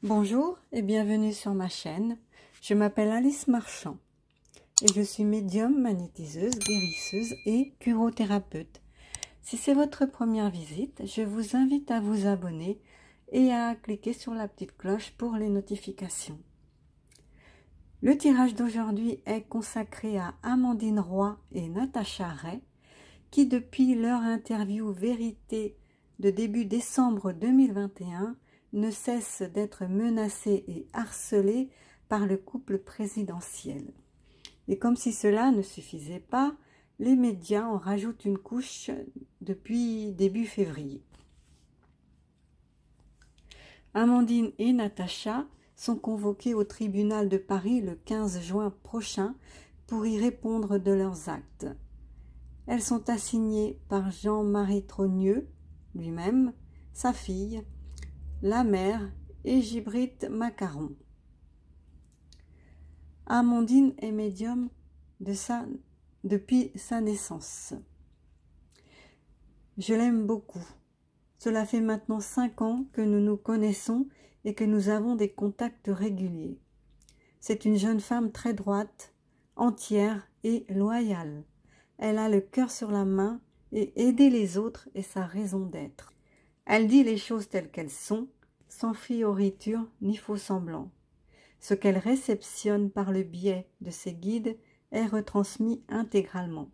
Bonjour et bienvenue sur ma chaîne. Je m'appelle Alice Marchand et je suis médium, magnétiseuse, guérisseuse et curothérapeute. Si c'est votre première visite, je vous invite à vous abonner et à cliquer sur la petite cloche pour les notifications. Le tirage d'aujourd'hui est consacré à Amandine Roy et Natacha Ray qui, depuis leur interview Vérité de début décembre 2021, ne cessent d'être menacées et harcelées par le couple présidentiel. Et comme si cela ne suffisait pas, les médias en rajoutent une couche depuis début février. Amandine et Natacha sont convoquées au tribunal de Paris le 15 juin prochain pour y répondre de leurs actes. Elles sont assignées par Jean-Marie Trogneux, lui-même, sa fille, la mère et Gibrit Macaron. Amandine est médium depuis sa naissance. Je l'aime beaucoup. Cela fait maintenant 5 ans que nous nous connaissons et que nous avons des contacts réguliers. C'est une jeune femme très droite, entière et loyale. Elle a le cœur sur la main et aider les autres est sa raison d'être. Elle dit les choses telles qu'elles sont, sans fioriture ni faux semblant. Ce qu'elle réceptionne par le biais de ses guides est retransmis intégralement.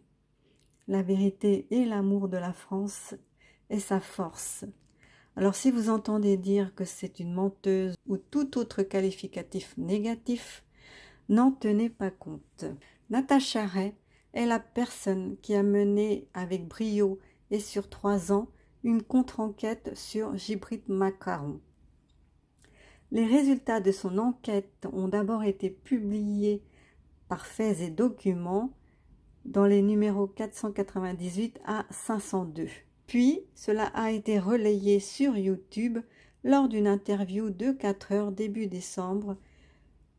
La vérité et l'amour de la France est sa force. Alors si vous entendez dire que c'est une menteuse ou tout autre qualificatif négatif, n'en tenez pas compte. Natacha Ray est la personne qui a mené avec brio et sur 3 ans une contre-enquête sur Gibrit Macaron. Les résultats de son enquête ont d'abord été publiés par Faits et Documents dans les numéros 498 à 502. Puis, cela a été relayé sur YouTube lors d'une interview de 4 heures début décembre,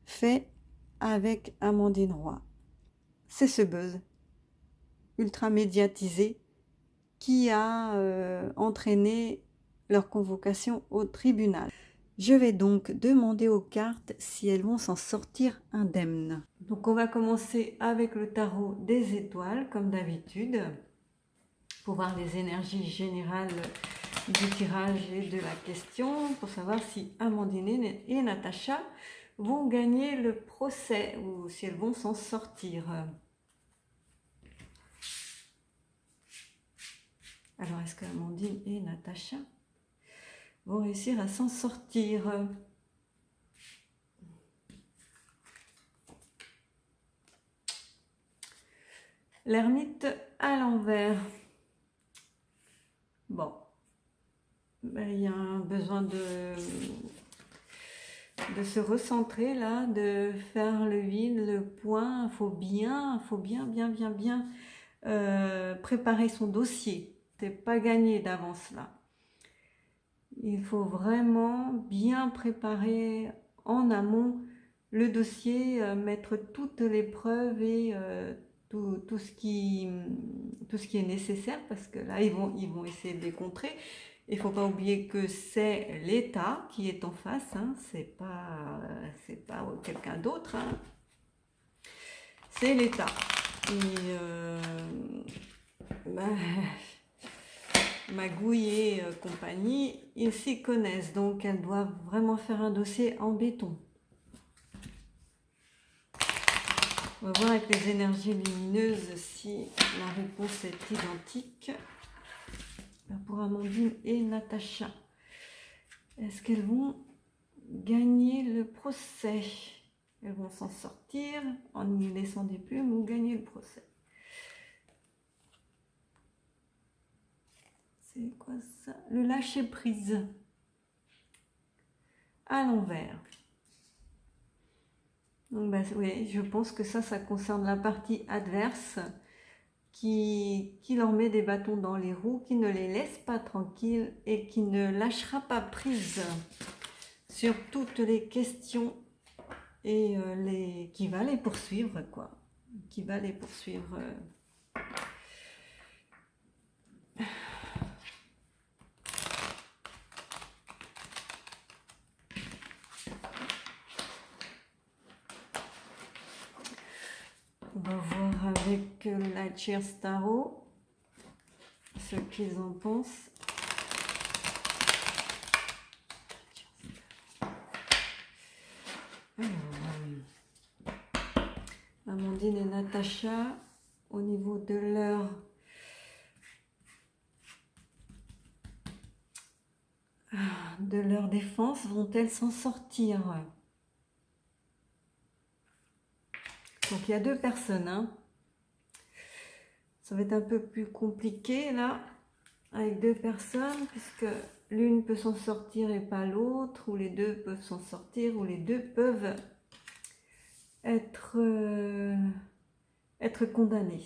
fait avec Amandine Roy. C'est ce buzz ultra médiatisé qui a entraîné leur convocation au tribunal. Je vais donc demander aux cartes si elles vont s'en sortir indemnes. Donc on va commencer avec le tarot des étoiles, comme d'habitude, pour voir les énergies générales du tirage et de la question, pour savoir si Amandine et Natacha vont gagner le procès ou si elles vont s'en sortir. Alors, est-ce qu'Amandine et Natacha vont réussir à s'en sortir? L'ermite à l'envers. Bon, ben, il y a un besoin de se recentrer là, de faire le vide, le point. Il faut bien préparer son dossier. C'est pas gagné d'avance là. Il faut vraiment bien préparer en amont le dossier, mettre toutes les preuves et tout ce qui est nécessaire, parce que là, ils vont essayer de les contrer. Il ne faut pas oublier que c'est l'État qui est en face, hein, c'est pas quelqu'un d'autre, hein. C'est l'État. Et Magouille et compagnie, ils s'y connaissent, donc elles doivent vraiment faire un dossier en béton. On va voir avec les énergies lumineuses si la réponse est identique. Pour Amandine et Natacha, est-ce qu'elles vont gagner le procès? Elles vont s'en sortir en y laissant des plumes ou gagner le procès? C'est quoi ça? Le lâcher prise à l'envers. Donc oui, je pense que ça concerne la partie adverse qui leur met des bâtons dans les roues, qui ne les laisse pas tranquilles et qui ne lâchera pas prise sur toutes les questions et qui va les poursuivre, quoi. Qui va les poursuivre. va voir avec la Cheers Tarot ce qu'ils en pensent. Alors, Amandine et Natacha, au niveau de leur défense, vont-elles s'en sortir? Donc il y a deux personnes, hein. Ça va être un peu plus compliqué là, avec deux personnes, puisque l'une peut s'en sortir et pas l'autre, ou les deux peuvent s'en sortir, ou les deux peuvent être condamnés.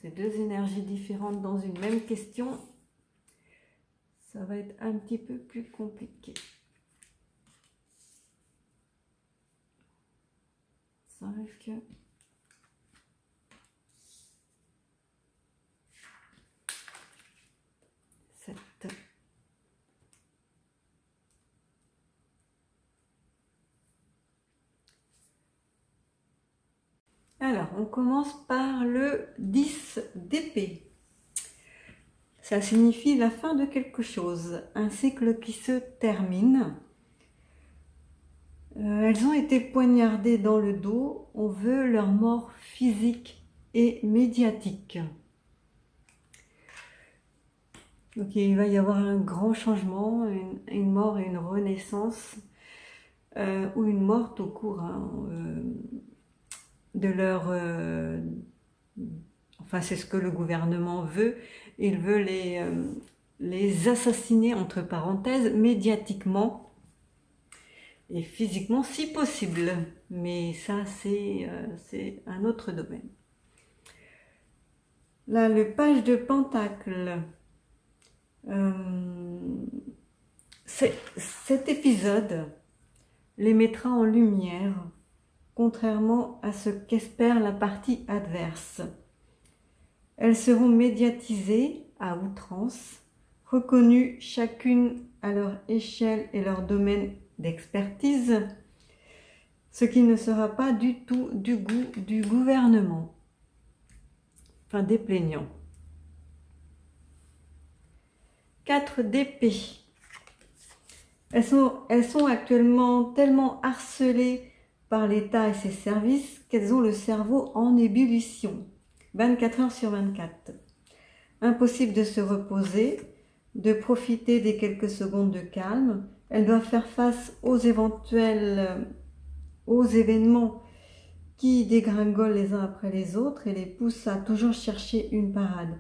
C'est deux énergies différentes dans une même question. Ça va être un petit peu plus compliqué. 5. Alors, on commence par le 10 d'épée. Ça signifie la fin de quelque chose, un cycle qui se termine. Elles ont été poignardées dans le dos, on veut leur mort physique et médiatique. Donc il va y avoir un grand changement, une mort et une renaissance, ou une mort au cours de leur... enfin c'est ce que le gouvernement veut, il veut les assassiner entre parenthèses médiatiquement et physiquement si possible, mais ça c'est un autre domaine. Là le page de Pentacle, cet épisode les mettra en lumière, contrairement à ce qu'espère la partie adverse. Elles seront médiatisées à outrance, reconnues chacune à leur échelle et leur domaine d'expertise, ce qui ne sera pas du tout du goût du gouvernement, enfin des plaignants. 4 d'épée. Elles sont actuellement tellement harcelées par l'État et ses services qu'elles ont le cerveau en ébullition, 24 heures sur 24. Impossible de se reposer, de profiter des quelques secondes de calme. Elles doivent faire face aux événements qui dégringolent les uns après les autres et les poussent à toujours chercher une parade.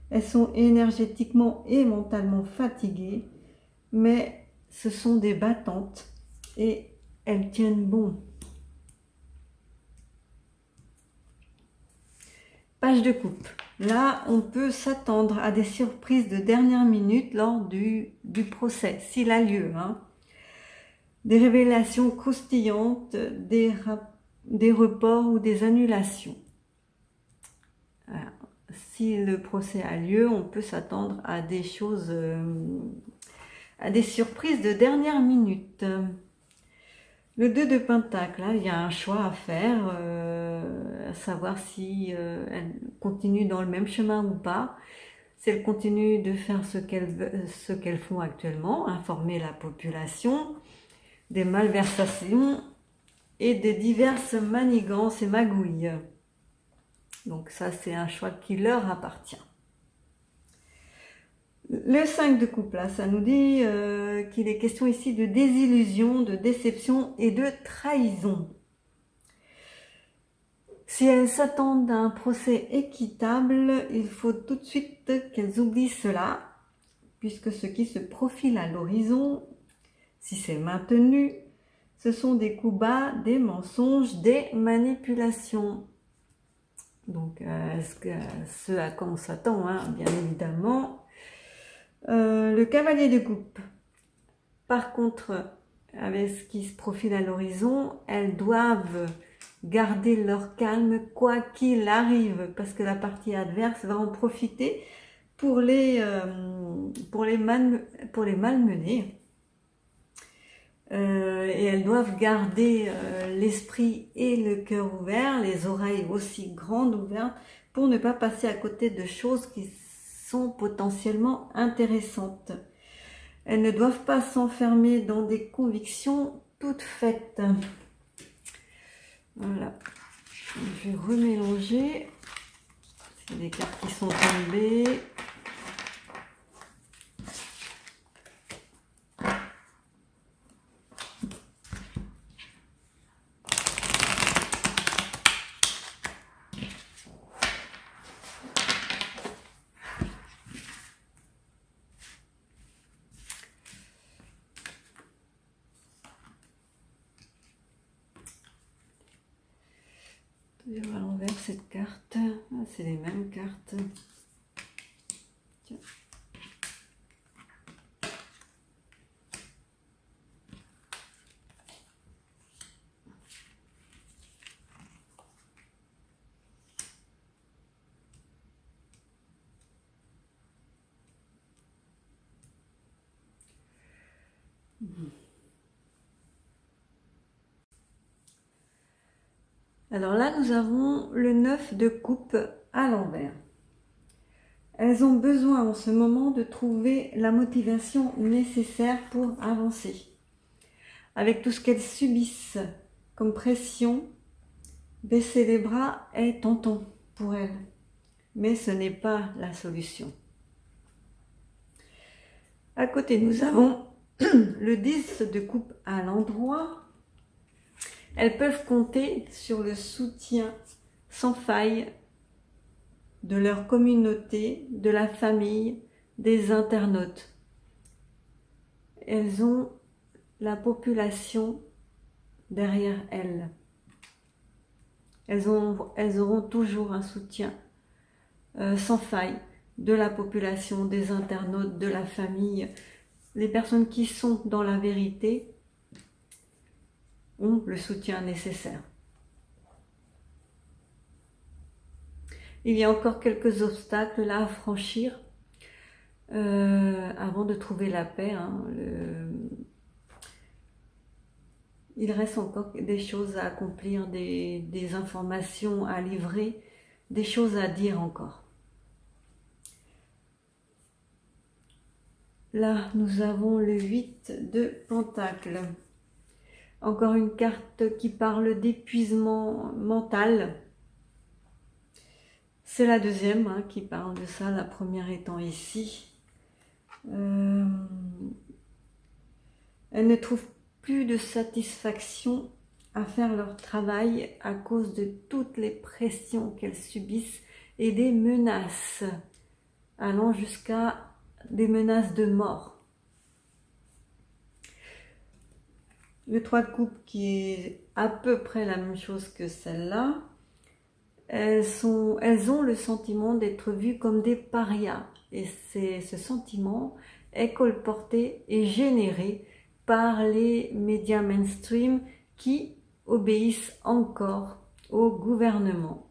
Elles sont énergétiquement et mentalement fatiguées, mais ce sont des battantes et elles tiennent bon. Page de coupe. Là, on peut s'attendre à des surprises de dernière minute lors du procès, s'il a lieu. Hein. Des révélations croustillantes, des reports ou des annulations. Alors, si le procès a lieu, on peut s'attendre à des choses... à des surprises de dernière minute. Le 2 de Pentacle, là, il y a un choix à faire, à savoir si elle continue dans le même chemin ou pas. Si elle continue de faire ce qu'elles font actuellement, informer la population des malversations et des diverses manigances et magouilles. Donc ça, c'est un choix qui leur appartient. Le 5 de coupe, là, ça nous dit qu'il est question ici de désillusion, de déception et de trahison. Si elles s'attendent à un procès équitable, il faut tout de suite qu'elles oublient cela, puisque ce qui se profile à l'horizon, si c'est maintenu, ce sont des coups bas, des mensonges, des manipulations. Donc, ce à quoi on s'attend, hein, bien évidemment. Le cavalier de coupe. Par contre, avec ce qui se profile à l'horizon, elles doivent garder leur calme quoi qu'il arrive, parce que la partie adverse va en profiter pour les malmener. et elles doivent garder l'esprit et le cœur ouverts, les oreilles aussi grandes ouvertes, pour ne pas passer à côté de choses qui sont potentiellement intéressantes. Elles ne doivent pas s'enfermer dans des convictions toutes faites. Voilà. Je vais remélanger. C'est des cartes qui sont tombées. Je vais à l'envers cette carte. Ah, c'est les mêmes cartes. Tiens. Alors là, nous avons le 9 de coupe à l'envers. Elles ont besoin en ce moment de trouver la motivation nécessaire pour avancer. Avec tout ce qu'elles subissent comme pression, baisser les bras est tentant pour elles, mais ce n'est pas la solution. À côté, nous avons le 10 de coupe à l'endroit. Elles peuvent compter sur le soutien sans faille de leur communauté, de la famille, des internautes. Elles ont la population derrière elles. Elles auront toujours un soutien sans faille de la population, des internautes, de la famille. Les personnes qui sont dans la vérité ont le soutien nécessaire. Il y a encore quelques obstacles là à franchir avant de trouver la paix. Il reste encore des choses à accomplir, des informations à livrer, des choses à dire encore. Là, nous avons le 8 de Pentacles. Encore une carte qui parle d'épuisement mental. C'est la deuxième qui parle de ça, la première étant ici. Elles ne trouvent plus de satisfaction à faire leur travail à cause de toutes les pressions qu'elles subissent et des menaces, allant jusqu'à des menaces de mort. Le 3 de coupe qui est à peu près la même chose que celle-là. Elles ont le sentiment d'être vues comme des parias. Et ce sentiment est colporté et généré par les médias mainstream qui obéissent encore au gouvernement.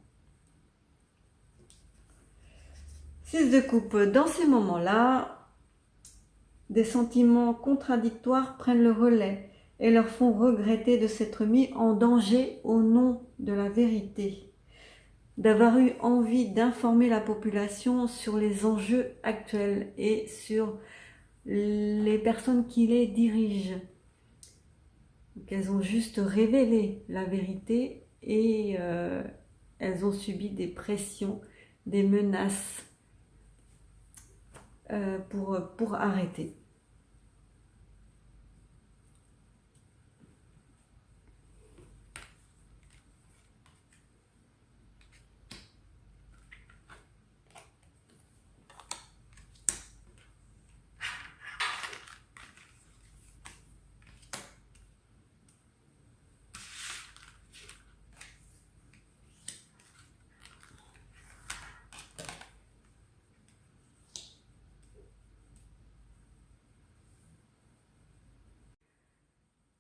6 de coupe, dans ces moments-là, des sentiments contradictoires prennent le relais et leur font regretter de s'être mis en danger au nom de la vérité, d'avoir eu envie d'informer la population sur les enjeux actuels et sur les personnes qui les dirigent. Donc elles ont juste révélé la vérité et elles ont subi des pressions, des menaces pour arrêter.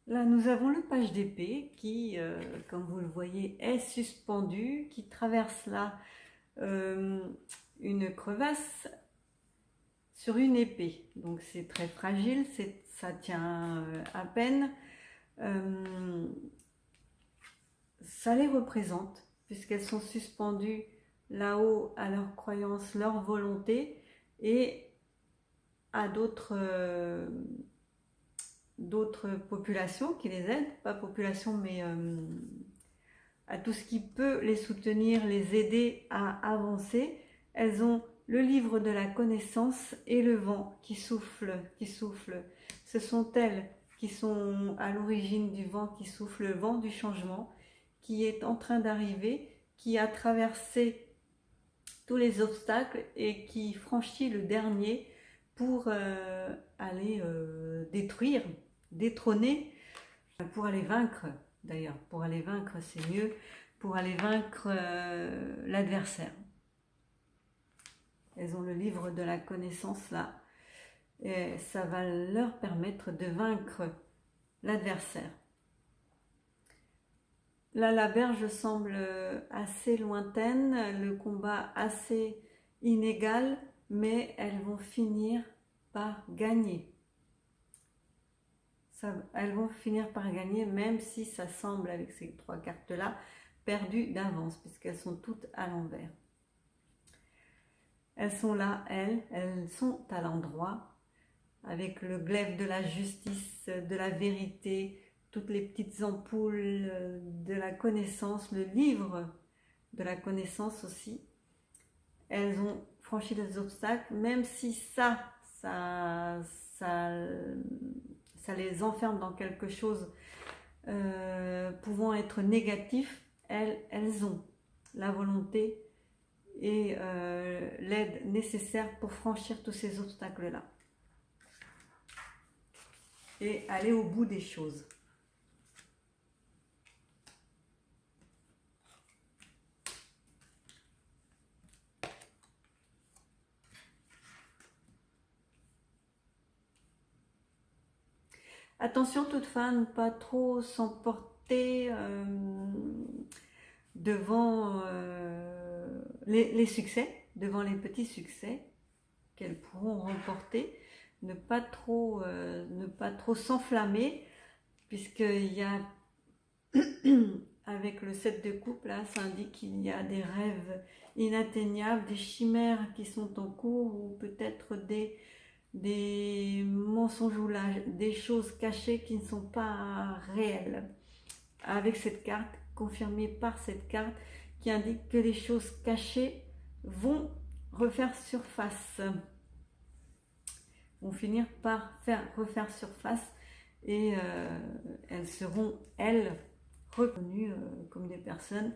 Là, nous avons le page d'épée qui, comme vous le voyez, est suspendu, qui traverse là une crevasse sur une épée. Donc c'est très fragile, ça tient à peine. Ça les représente, puisqu'elles sont suspendues là-haut à leurs croyances, leur volonté, et à d'autres populations qui les aident, pas population, mais à tout ce qui peut les soutenir, les aider à avancer. Elles ont le livre de la connaissance et le vent qui souffle, qui souffle. Ce sont elles qui sont à l'origine du vent qui souffle, le vent du changement, qui est en train d'arriver, qui a traversé tous les obstacles et qui franchit le dernier pour aller détruire, détrôner, pour aller vaincre. D'ailleurs, pour aller vaincre, c'est mieux, pour aller vaincre l'adversaire. Elles ont le livre de la connaissance là, et ça va leur permettre de vaincre l'adversaire. Là, la berge semble assez lointaine, le combat assez inégal, mais elles vont finir par gagner. Elles vont finir par gagner, même si ça semble, avec ces trois cartes-là, perdu d'avance, puisqu'elles sont toutes à l'envers. Elles sont là, elles sont à l'endroit, avec le glaive de la justice, de la vérité, toutes les petites ampoules de la connaissance, le livre de la connaissance aussi. Elles ont franchi des obstacles, même si ça les enferme dans quelque chose pouvant être négatif. Elles ont la volonté et l'aide nécessaire pour franchir tous ces obstacles-là et aller au bout des choses. Attention toutefois à ne pas trop s'emporter devant les succès, devant les petits succès qu'elles pourront remporter, ne pas trop s'enflammer, puisqu'il y a avec le 7 de coupe là, ça indique qu'il y a des rêves inatteignables, des chimères qui sont en cours, ou peut-être des mensonges ou des choses cachées qui ne sont pas réelles. Avec cette carte, confirmée par cette carte, qui indique que les choses cachées vont refaire surface, vont finir par refaire surface, et elles seront, elles, reconnues comme des personnes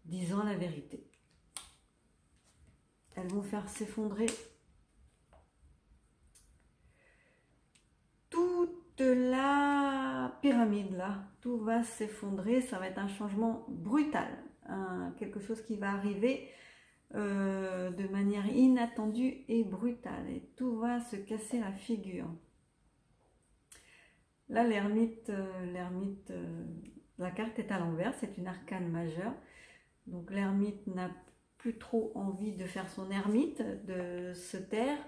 disant la vérité. Elles vont faire s'effondrer toute la pyramide là, tout va s'effondrer, ça va être un changement brutal, quelque chose qui va arriver de manière inattendue et brutale, et tout va se casser la figure. Là, l'ermite, la carte est à l'envers, c'est une arcane majeure, donc l'ermite n'a plus trop envie de faire son ermite, de se taire,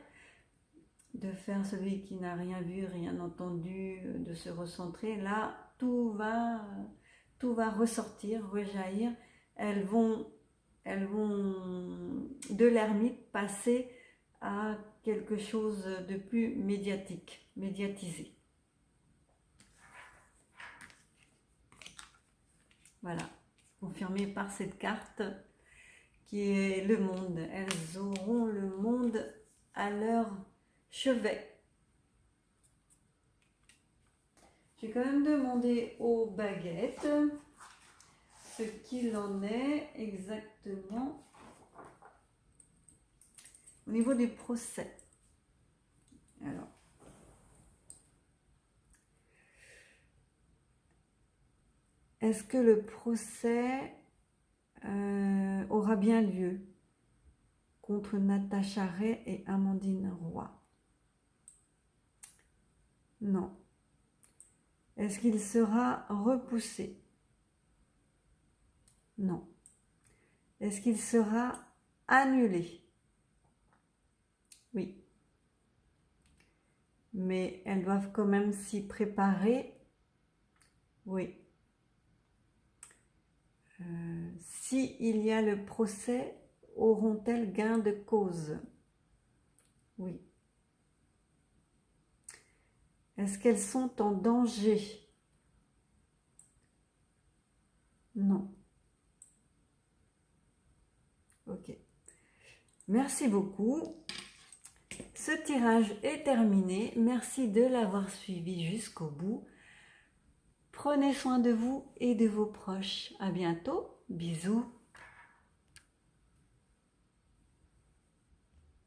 de faire celui qui n'a rien vu, rien entendu, de se recentrer. Là, tout va ressortir, rejaillir. Elles vont de l'ermite passer à quelque chose de plus médiatique, médiatisé. Voilà, confirmé par cette carte qui est le monde. Elles auront le monde à leur chevet. J'ai quand même demandé aux baguettes ce qu'il en est exactement au niveau du procès. Alors, est-ce que le procès aura bien lieu contre Natacha Ray et Amandine Roy? Non. Est-ce qu'il sera repoussé? Non. Est-ce qu'il sera annulé? Oui. mais elles doivent quand même s'y préparer. Oui. Si il y a le procès, auront-elles gain de cause? Oui. Est-ce qu'elles sont en danger? Non. Ok. Merci beaucoup. Ce tirage est terminé. Merci de l'avoir suivi jusqu'au bout. Prenez soin de vous et de vos proches. À bientôt. Bisous.